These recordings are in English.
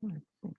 Let's see.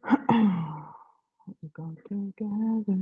Uh-uh. We go together.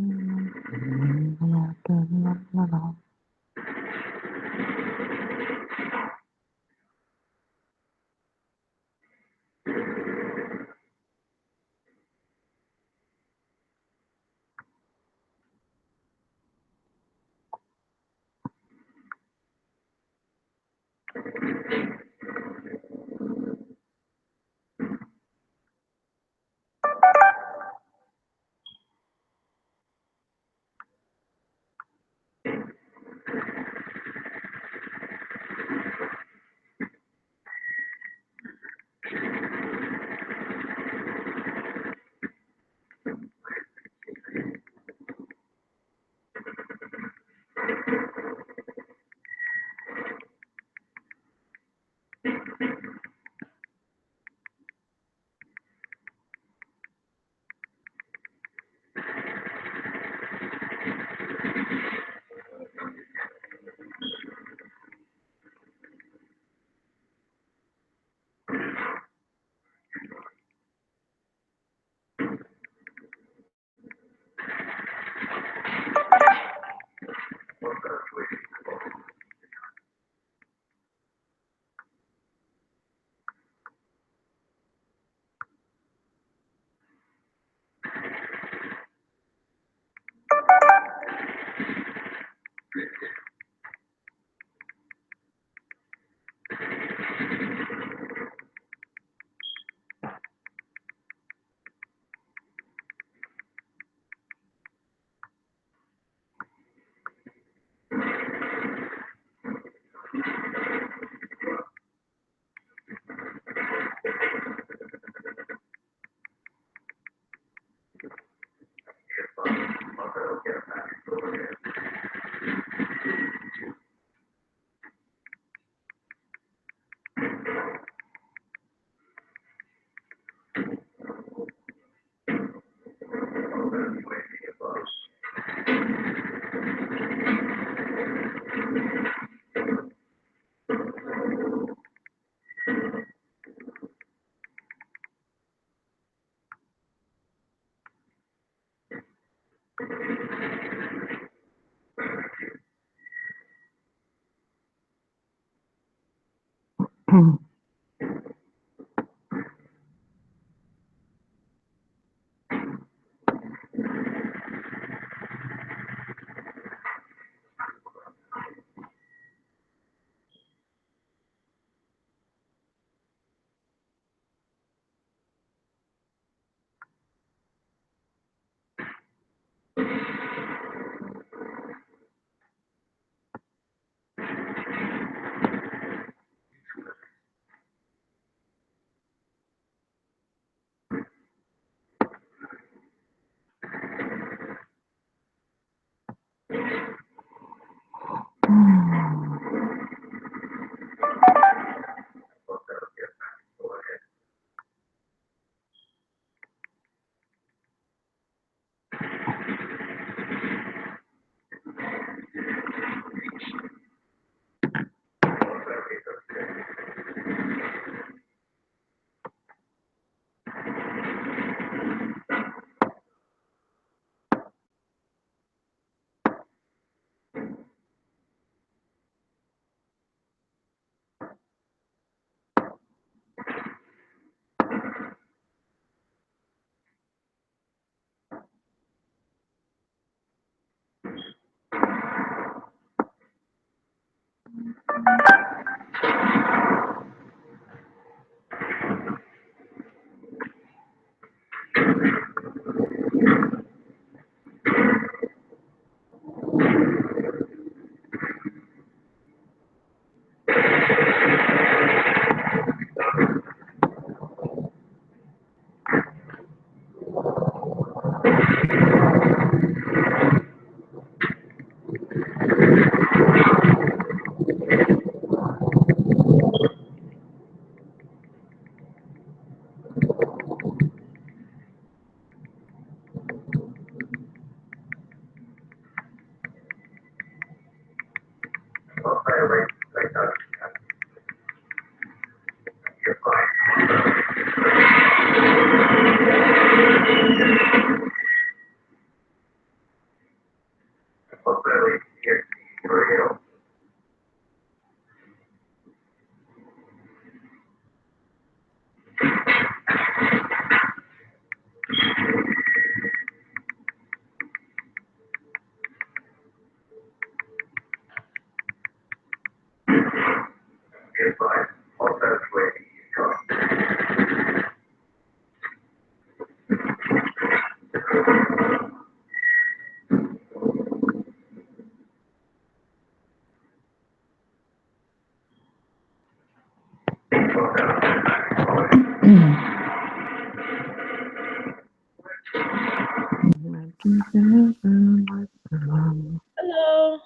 Hello.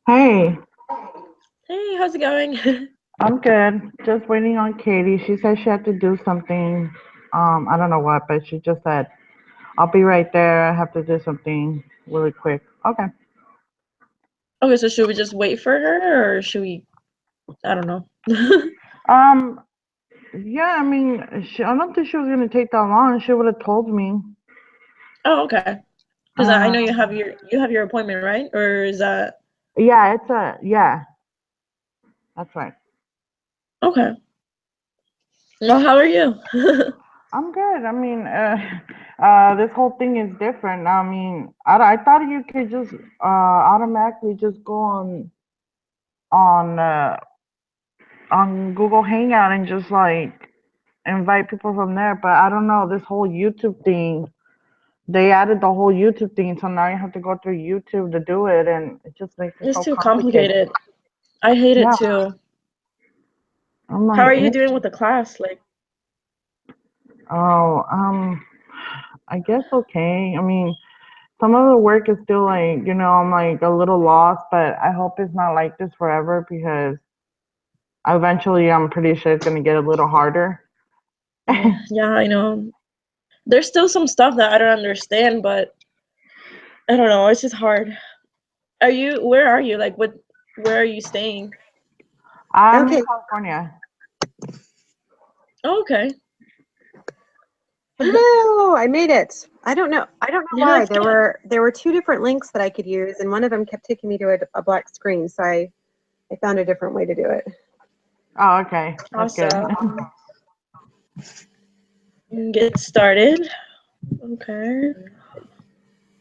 Hey, Hey, how's it going? I'm good. Just waiting on Katie. She said she had to do something. I don't know what, but she just said, I'll be right there. I have to do something really quick. Okay. Okay, so should we just wait for her or should we? I don't know. Um, yeah, I mean, I don't think she was gonna take that long. She would have told me. Oh, okay. Because I know Um, you have your appointment, right? Or is that yeah, that's right. okay? Well, how are you? I'm good. I mean, this whole thing is different. I mean, I thought you could just automatically just go on on Google Hangout and just like invite people from there. But I don't know, this whole YouTube thing. They added the whole YouTube thing, so now you have to go through YouTube to do it, and it just makes it It's so too complicated. complicated. I hate it Yeah, too. I'm How like, are you doing with the class? Like, oh, I guess okay. I mean, some of the work is still like, I'm like a little lost, but I hope it's not like this forever because eventually I'm pretty sure it's gonna get a little harder. yeah, I know. There's still some stuff that I don't understand, but I don't know. It's just hard. Are you? Where are you? Like, what? Where are you staying? I'm in Okay. California. Oh, okay. Hello, I made it. I don't know Yeah, why. that's good. There were two different links that I could use, and one of them kept taking me to a black screen. So I found a different way to do it. Oh, okay. That's good. Awesome. Get started. Okay.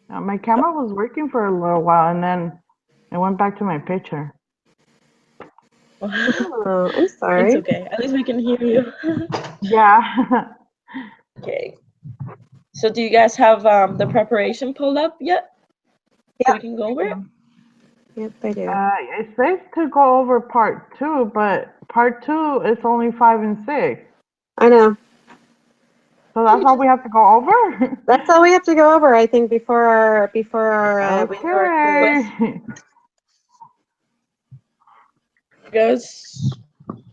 My camera was working for a little while, and then it went back to my picture. Oh, I'm It's sorry. okay. At least we can hear you. Yeah. Okay. So do you guys have the preparation pulled up yet? So we can go over it? Yep, I do. It says to go over part 2, but part 2 is only 5 and 6. I know. So that's all we have to go over? That's all we have to go over, I think, before our we do our quiz. Okay. Guys,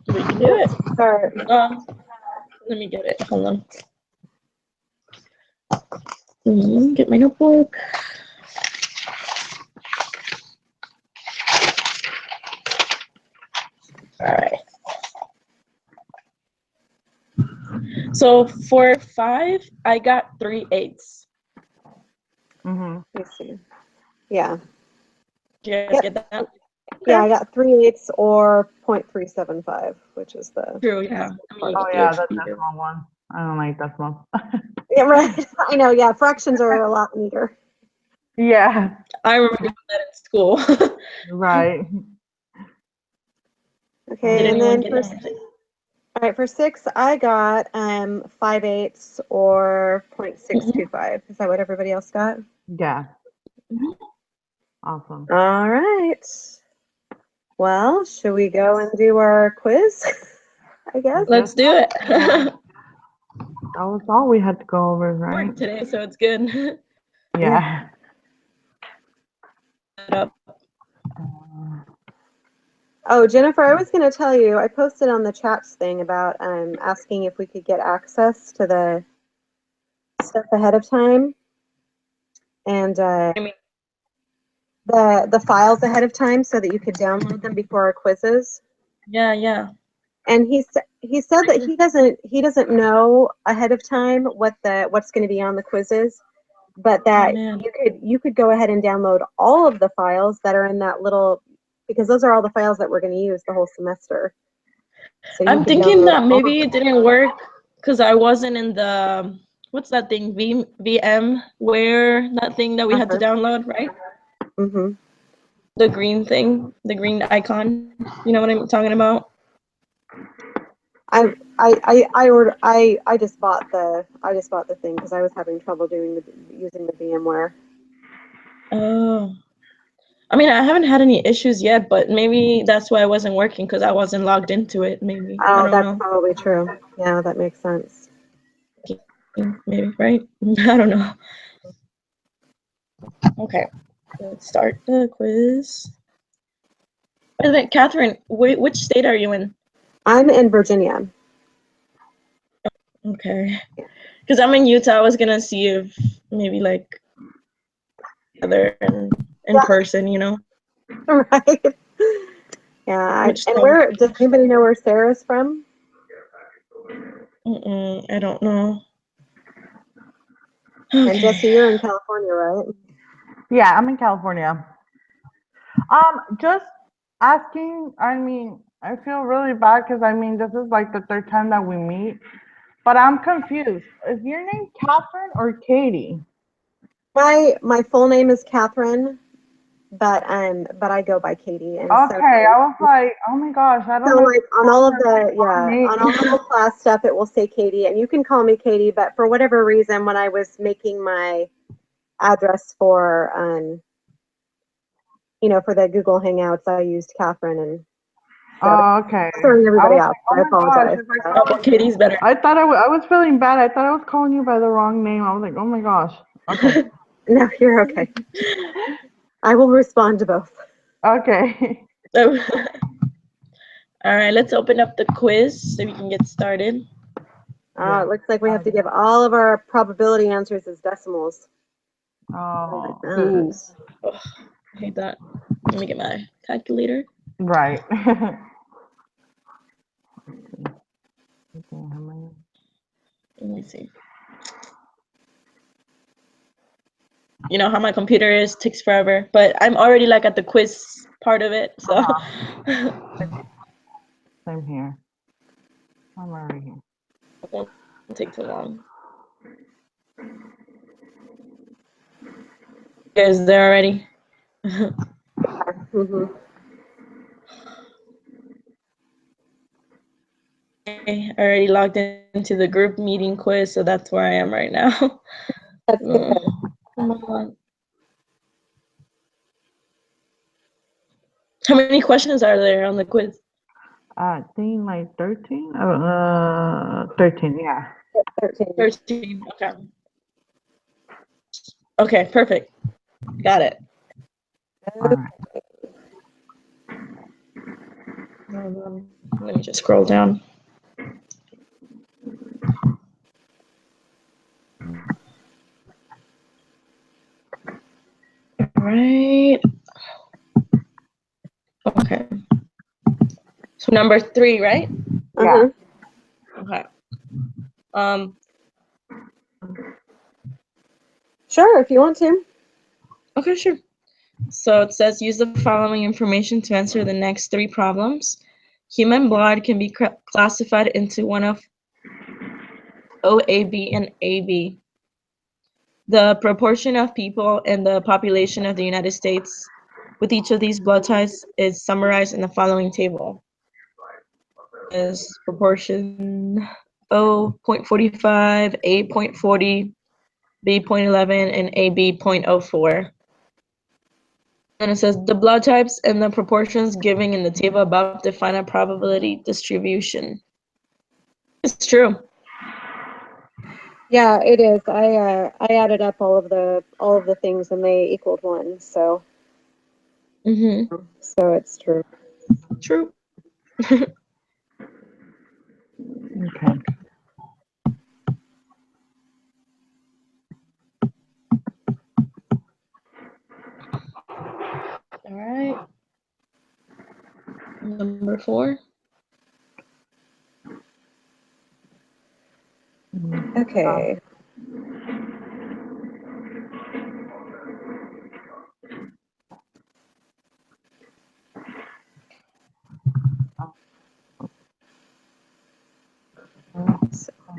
we can do it. Start. Let me get it. Hold on. Get my notebook. All right. So for 5, I got 3/8. Mm-hmm. Let me see. Yeah. Do you guys Yep. get that? Yeah, I got 3/8 or 0.375, which is the. True, yeah. Oh, yeah, that's the wrong one. I don't like that one. Yeah, right. I know. Yeah, fractions are a lot neater. Yeah, I remember doing that in school. right. Okay, Did and anyone then get for that? all right, for 6, I got 5/8 or 0.625. Is that what everybody else got? Yeah. Mhm. Awesome. All right. Well, should we go and do our quiz? I guess. Let's do it. That was all we had to go over, right? Work today, so it's good. Yeah. Set up. Oh, Jennifer, I was going to tell you, I posted on the chats thing about asking if we could get access to the stuff ahead of time and I mean, the files ahead of time so that you could download them before our quizzes. yeah. And he said that he doesn't know ahead of time what's going to be on the quizzes, but that man. you could go ahead and download all of the files that are in that little, because those are all the files that we're going to use the whole semester. So you I'm could thinking download that all maybe of it didn't work because I wasn't in the, what's that thing? VMware, that thing that we had to download, right? Mm-hmm. The green thing, the green icon. You know what I'm talking about? I just bought the thing because I was having trouble using the VMware. Oh. I mean, I haven't had any issues yet, but maybe that's why I wasn't working because I wasn't logged into it. Maybe. I Oh, don't that's know. probably true. Yeah, that makes sense. Maybe, right? I don't know. Okay. Let's start the quiz. By the way, Catherine, which state are you in? I'm in Virginia. Okay. Because I'm in Utah. I was going to see if maybe like other in person, you know? Right. Yeah. Which And state? does anybody know where Sarah's from? I don't know. And Jesse, you're in California, right? Yeah, I'm in California. Just asking, I mean, I feel really bad because I mean, this is like the 3rd time that we meet, but I'm confused. Is your name Catherine or Katie? My full name is Catherine, but I go by Katie. And Okay, I was like, oh my gosh, I don't so know. like on all of the name. on all of the class stuff, it will say Katie, and you can call me Katie. But for whatever reason, when I was making my address for for the Google Hangouts, I used Catherine and Oh, okay. throwing everybody off. Oh I my gosh, apologize. if I called Katie's better. I thought I was feeling bad. I thought I was calling you by the wrong name. I was like, oh my gosh. Okay. No, you're okay. I will respond to both. Okay. All right, let's open up the quiz so we can get started. It looks like we have to give all of our probability answers as decimals. Oh, Ooh. Oh, I hate that. Let me get my calculator. right. Let me see. You know how my computer is, takes forever, but I'm already like at the quiz part of it, so. Same here. I'm already here. It won't take too long. You guys there already? Mhm. I already logged into the group meeting quiz, so that's where I am right now. That's good. Come on. How many questions are there on the quiz? I think like 13? 13, yeah. 13. 13. Okay. Okay, perfect. Got it. All right. Let me just scroll down. Right. Okay. So number 3, right? Yeah. Okay. Sure, if you want to. Okay, sure. So it says use the following information to answer the next 3 problems. Human blood can be classified into one of OAB and AB. The proportion of people in the population of the United States with each of these blood types is summarized in the following table. Is proportion O 0.45, A 0.40, B 0.11, and AB 0.04. And it says the blood types and the proportions given in the table above define a probability distribution. It's true. Yeah, it is. I added up all of the things and they equaled 1. So it's true. True. Okay. All right. Number 4. Okay.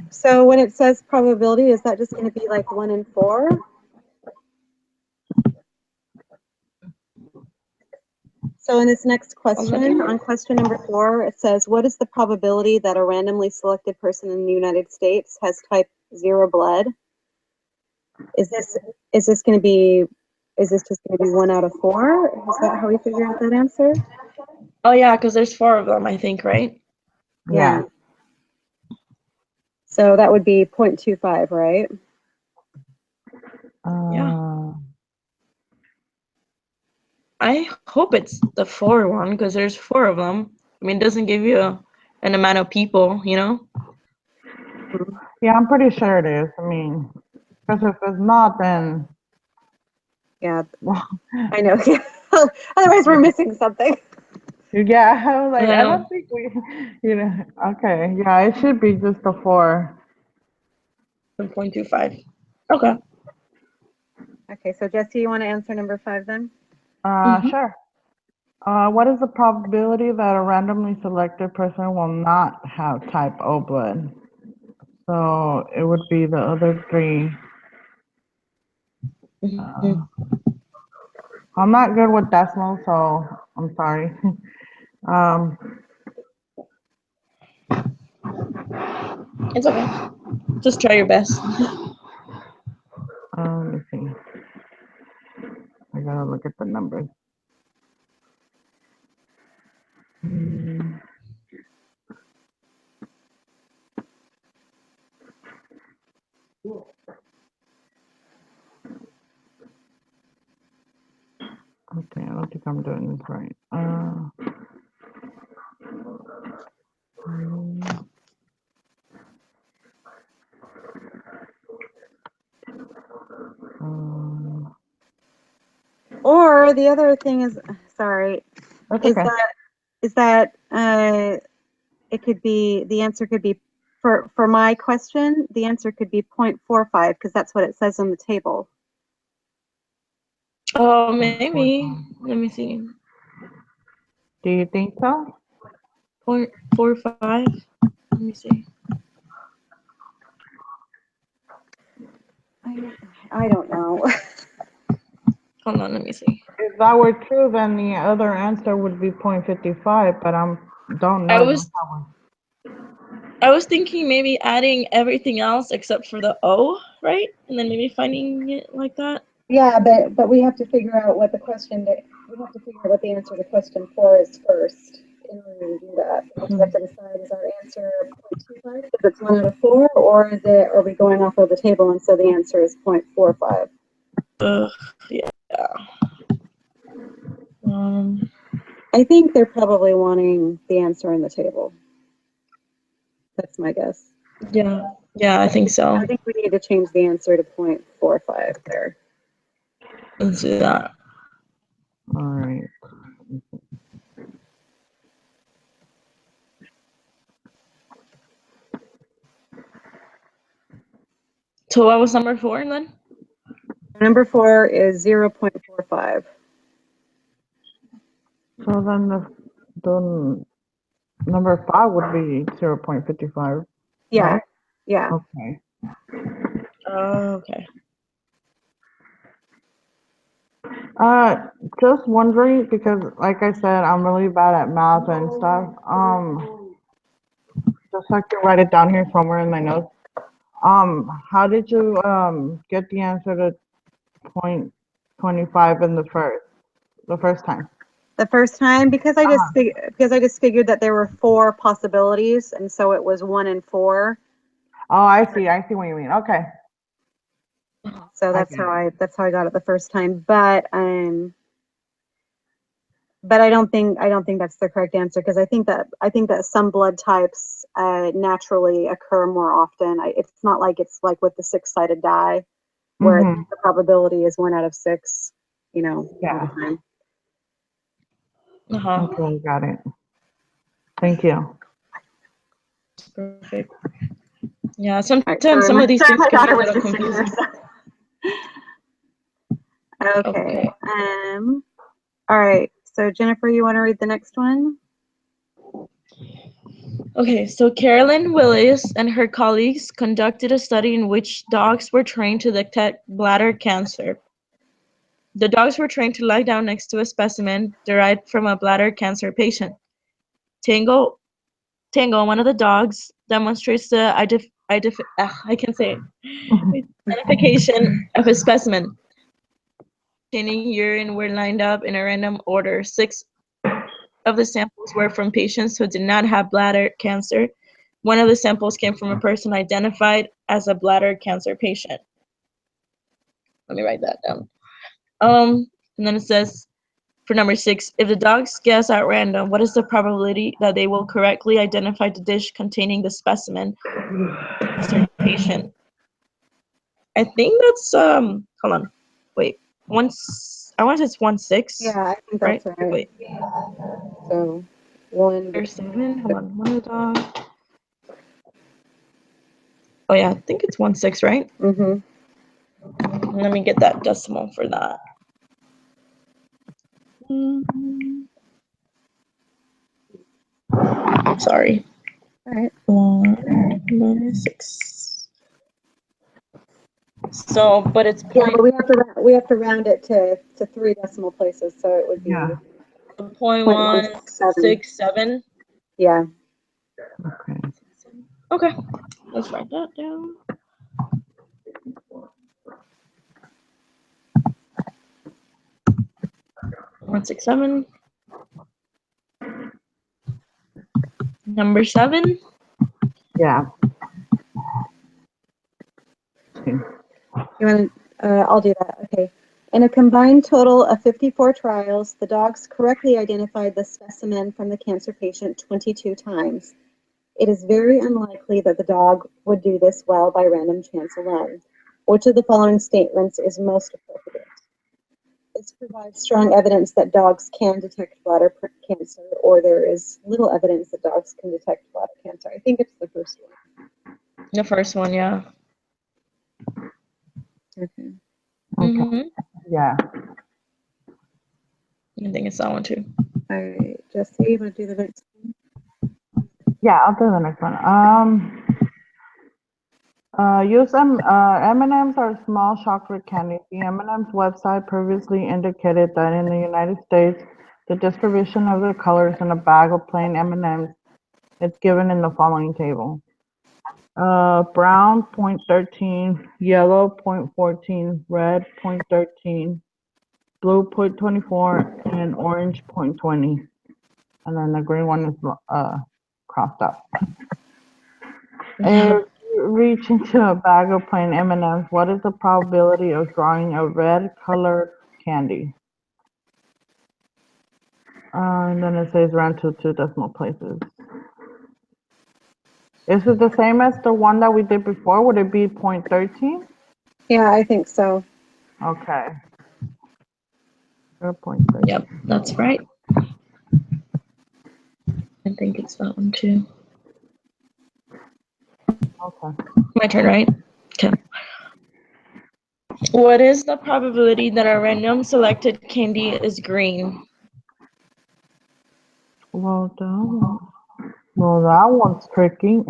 So when it says probability, is that just going to be like 1 in 4? So in this next question, on question number 4, it says, what is the probability that a randomly selected person in the United States has type 0 blood? Is this just going to be 1 out of 4? Is that how we figure out that answer? Oh yeah, because there's 4 of them, I think, right? Yeah. So that would be 0.25, right? Yeah. I hope it's the 4 one because there's 4 of them. I mean, it doesn't give you an amount of people, you know? Yeah, I'm pretty sure it is. I mean, because if it's not, then Yeah, I know. Otherwise, we're missing something. yeah, I was like, I Yeah. don't think we, okay, yeah, it should be just a 4. 1.25. Okay. Okay, so Jesse, you want to answer number 5 then? Sure. What is the probability that a randomly selected person will not have type O blood? So it would be the other 3. I'm not good with decimals, so I'm sorry. It's okay. Just try your best. Let me see. I gotta look at the numbers. Okay, I don't think I'm doing this right. Or the other thing is, sorry, That's is okay. that it could be, the answer could be, for my question, the answer could be 0.45 because that's what it says on the table. Oh, maybe. Let me see. Do you think so? 0.45. Let me see. I don't know. Hold on, let me see. If that were true, then the other answer would be 0.55, but don't I know. was I was thinking maybe adding everything else except for the O, right? And then maybe finding it like that. Yeah, but we have to figure out what the question that we have to figure out what the answer to question 4 is first in order to do that. Because we have to decide, is our answer 0.25 if it's 1 out of 4, or are we going off of the table and so the answer is 0.45? Yeah. I think they're probably wanting the answer in the table. That's my guess. Yeah, I think so. I think we need to change the answer to 0.45 there. Let's do that. All right. So what was number 4 then? Number 4 is 0.45. So then the number 5 would be 0.55. Yeah, right? yeah. Okay. Okay. Just wondering because, like I said, I'm really bad at math and stuff. Just so I can write it down here somewhere in my notes. How did you get the answer to 0.25 in the first time? The first time, because I just figured that there were 4 possibilities, and so it was 1 and 4. Oh, I see what you mean. Okay. So that's how I got it the first time. But I don't think that's the correct answer, because I think that some blood types naturally occur more often. It's not like it's like with the 6-sided die, where the probability is 1 out of 6. All the time. Okay, got it. Thank you. Perfect. Yeah, sometimes some of these things can be a little confusing. Okay. All right. So Jennifer, you want to read the next one? Okay, so Carolyn Willis and her colleagues conducted a study in which dogs were trained to detect bladder cancer. The dogs were trained to lie down next to a specimen derived from a bladder cancer patient. Tango, one of the dogs, demonstrates the identification of a specimen. Containing urine were lined up in a random order. 6 of the samples were from patients who did not have bladder cancer. 1 of the samples came from a person identified as a bladder cancer patient. Let me write that down. And then it says, for number 6, if the dogs guess at random, what is the probability that they will correctly identify the dish containing the specimen cancer patient? I think that's hold on, wait. I want to say it's 1/6. Yeah, I think that's right. Wait. So 1. There's 7. Hold on. 1 of the dogs. Oh yeah, I think it's 1/6, right? Mm-hmm. Let me get that decimal for that. Sorry. All right. 1/6. So, but it's Yeah, but we have to round it to 3 decimal places, so it would be 0.167. Yeah. Okay, let's write that down. .167. Number 7. Yeah. You want I'll do that. Okay. In a combined total of 54 trials, the dogs correctly identified the specimen from the cancer patient 22 times. It is very unlikely that the dog would do this well by random chance alone. Which of the following statements is most appropriate? This provides strong evidence that dogs can detect bladder cancer, or there is little evidence that dogs can detect bladder cancer. I think it's the first one. The first one, yeah. Okay. Yeah. I think it's that one too. All right, Jesse, you want to do the next one? Yeah, I'll do the next one. M&Ms are small chocolate candies. The M&Ms website previously indicated that in the United States, the distribution of the colors in a bag of plain M&Ms is given in the following table. Brown 0.13, yellow 0.14, red 0.13, blue 0.24, and orange 0.20. And then the green one is crossed out. If you reach into a bag of plain M&Ms, what is the probability of drawing a red colored candy? And then it says round to 2 decimal places. Is it the same as the one that we did before? Would it be 0.13? Yeah, I think so. Okay. 0.13. Yep, that's right. I think it's that one too. Okay. My turn, right? Okay. What is the probability that a random selected candy is green? Well, that one's tricky.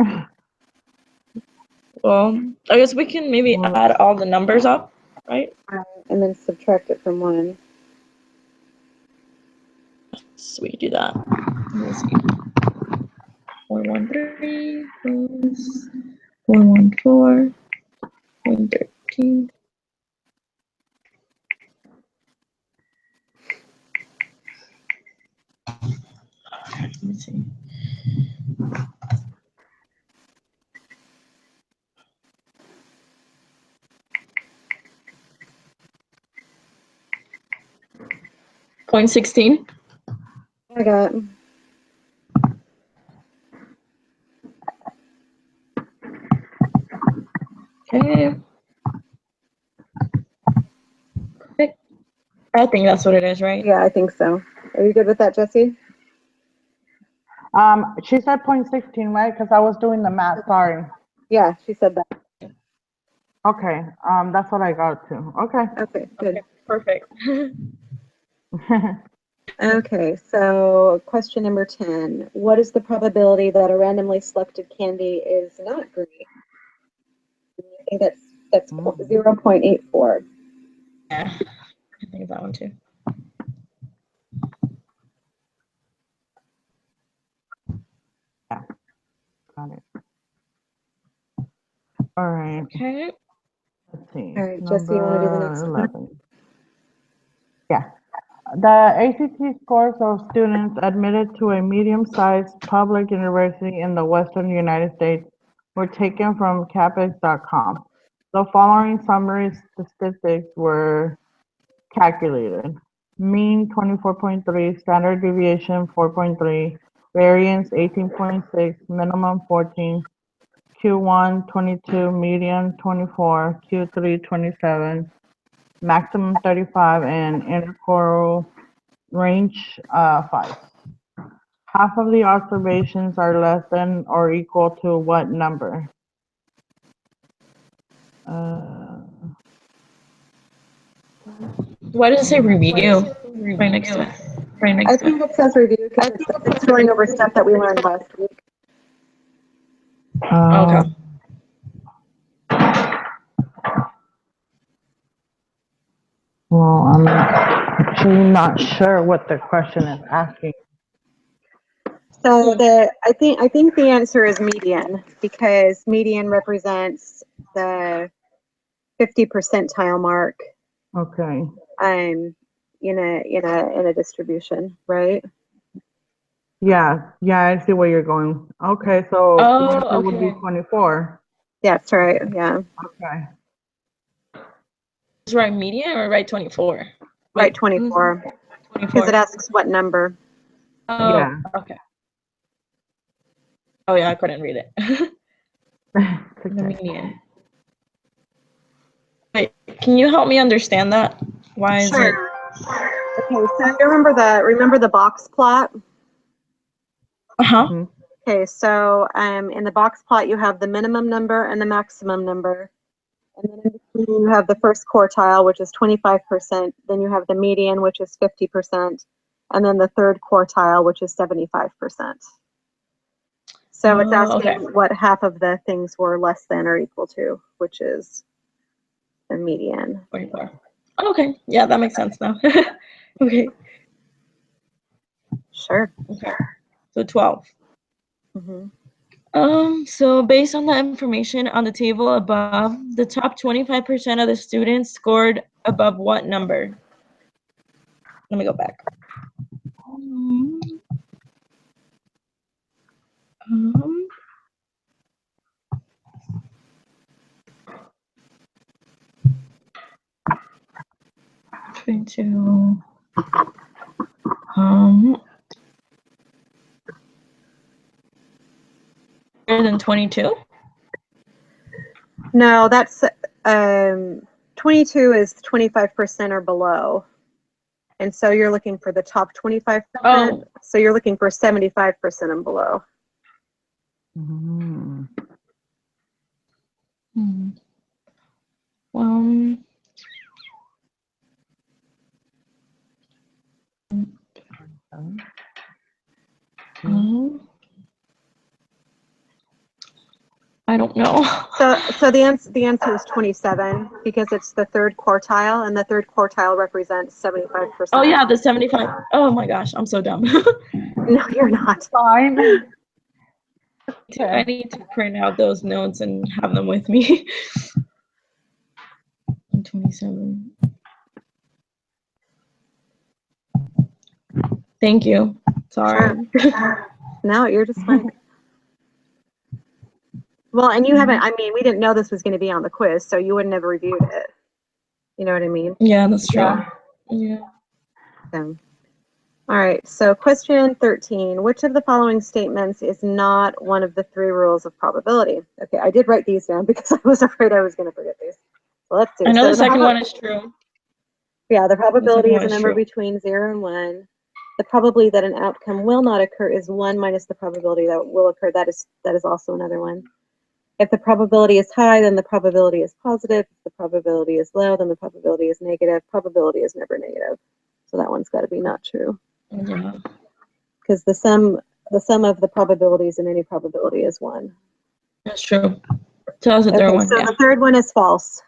Well, I guess we can maybe add all the numbers up, right? And then subtract it from 1. So we can do that. Let's see. 413 plus 414, 113. Let me see. Point 16. I got. Okay. Perfect. I think that's what it is, right? Yeah, I think so. Are you good with that, Jesse? She said 0.16, right? Because I was doing the math. Sorry. Yeah, she said that. Okay. That's what I got too. Okay. Okay, good. Perfect. Okay, so question number 10. What is the probability that a randomly selected candy is not green? I think that's 0.84. Yeah, I think that one too. Got it. All right. Okay. Let's see. All right, Jesse, you want to do the next Number one? 11. Yeah. The ACT scores of students admitted to a medium-sized public university in the Western United States were taken from CAPEX.com. The following summary statistics were calculated. Mean 24.3, standard deviation 4.3, variance 18.6, minimum 14, Q1 22, median 24, Q3 27, maximum 35, and interquartile range 5. Half of the observations are less than or equal to what number? Why does it say review right next to it? Right I next to think it. it says review because it's going over stuff that we learned last week. Okay. Well, I'm actually not sure what the question is asking. So I think the answer is median because median represents the 50 percentile mark Okay. in a distribution, right? Yeah, I see where you're going. Okay, so Oh, the answer would be okay. 24. That's right. Yeah. Okay. Is right median or right 24? Right, 24. Because 24. it asks what number. Oh, Yeah. okay. Oh yeah, I couldn't read it. The Okay. median. Wait, can you help me understand that? Why is it? Sure. Okay, so you remember the box plot? Uh-huh. Mhm. Okay, so in the box plot you have the minimum number and the maximum number. And then in between you have the first quartile, which is 25%. Then you have the median, which is 50%. And then the third quartile, which is 75%. So it's asking okay. what half of the things were less than or equal to, which is the median. 44. Okay, yeah, that makes sense now. Okay, Sure. okay. So 12. Mhm. So based on the information on the table above, the top 25% of the students scored above what number? Let me go back. Um, um, 22. Greater than 22? No, that's 22 is 25% or below. And so you're looking for the top 25%. Oh. So you're looking for 75% and below. Mm. Hmm. Um, I don't know. So the answer is 27 because it's the third quartile, and the third quartile represents 75%. Oh yeah, the 75. Oh my gosh, I'm so dumb. No, you're not. Fine. I need to print out those notes and have them with me. I'm 27. Thank you. Sorry. Sure. No, you're just fine. Well, and you haven't, I mean, we didn't know this was going to be on the quiz, so you wouldn't have reviewed it. You know what I mean? Yeah, that's true. Yeah. Yeah. So, all right, so question 13. Which of the following statements is not one of the three rules of probability? Okay, I did write these down because I was afraid I was going to forget these. So let's see. I know So the second one is true. Yeah, the probability one is a is number true. between 0 and 1. The probability that an outcome will not occur is 1 minus the probability that it will occur. That is also another one. If the probability is high, then the probability is positive. If the probability is low, then the probability is negative. Probability is never negative. So that one's got to be not true. Yeah. Because the sum of the probabilities in any probability is 1. That's true. So that was the Okay, third one. so Yeah. the third one is false.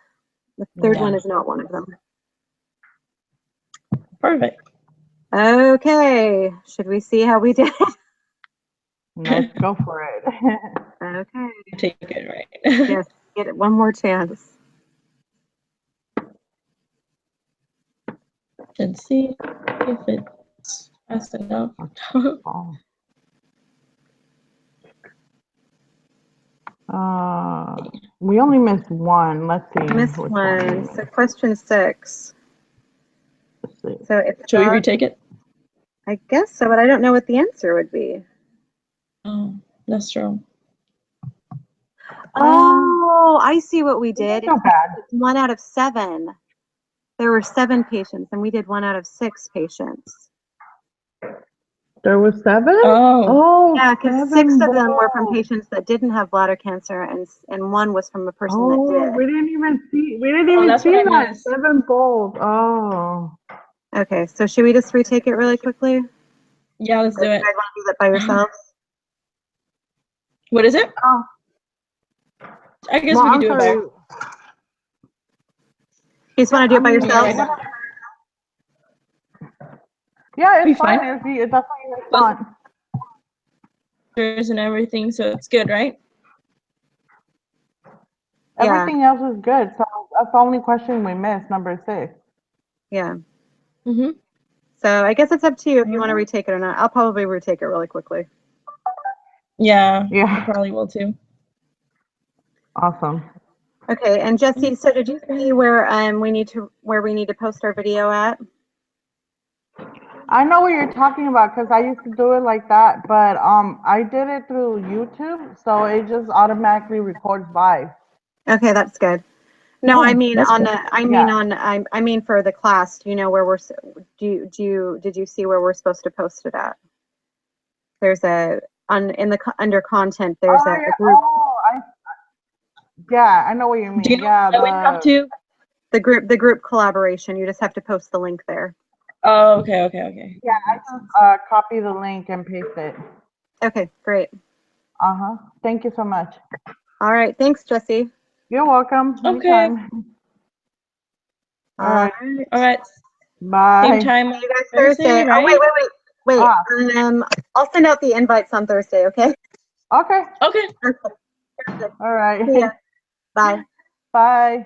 The third Yeah. one is not one of them. Perfect. Okay, should we see how we did? Let's go for it. Okay. Take it right. Yes, get it one more chance. Let's see if it's fast enough. Oh. We only missed one. Let's see. Missed which one. we So missed. question 6. Let's see. So if Should we retake it? I guess so, but I don't know what the answer would be. Oh, that's true. Oh, I see what we did. Not bad. It's 1 out of 7. There were 7 patients, and we did 1 out of 6 patients. There was 7? Oh. Oh, Yeah, because 7 6 of them were from balls. patients that didn't have bladder cancer, and 1 was from a person Oh, that did. we didn't even see. We didn't Oh, even that's see what I that missed. 7 balls. Oh. Okay, so should we just retake it really quickly? Yeah, let's Or do you it. guys want to do that by yourselves? What is it? Oh. I guess Well, we can I'm do it sorry. back. You just want to do it by I mean, yourselves? Yeah, Yeah, Be it's fine. fine. It's definitely your But- fun. And everything, so it's good, right? Yeah. Everything else is good. So that's the only question we missed, number 6. Yeah. Mm-hmm. So I guess it's up to you if you want to retake it or not. I'll probably retake it really quickly. Yeah. I Yeah. probably will too. Awesome. Okay, and Jesse, so did you see where we need to post our video at? I know what you're talking about because I used to do it like that, but I did it through YouTube, so it just automatically records live. Okay, that's good. No, Oh, I mean that's on good. I mean for the class. Do you know where did you see where we're supposed to post it at? There's under content. There's Oh, a yeah. group. Yeah, I know what you mean. Do you know Yeah, what we have to? The group collaboration. You just have to post the link there. Oh, okay. Yeah, I just copy the link and paste it. Okay, great. Uh-huh. Thank you so much. All right, thanks, Jesse. You're welcome. Okay. Anytime. All right. All right. Bye. Same time See you guys Thursday, Thursday. right? Oh, wait. Ah. I'll send out the invites on Thursday, okay? Okay. Okay. Okay. Perfect. All right. See ya. Bye. Bye.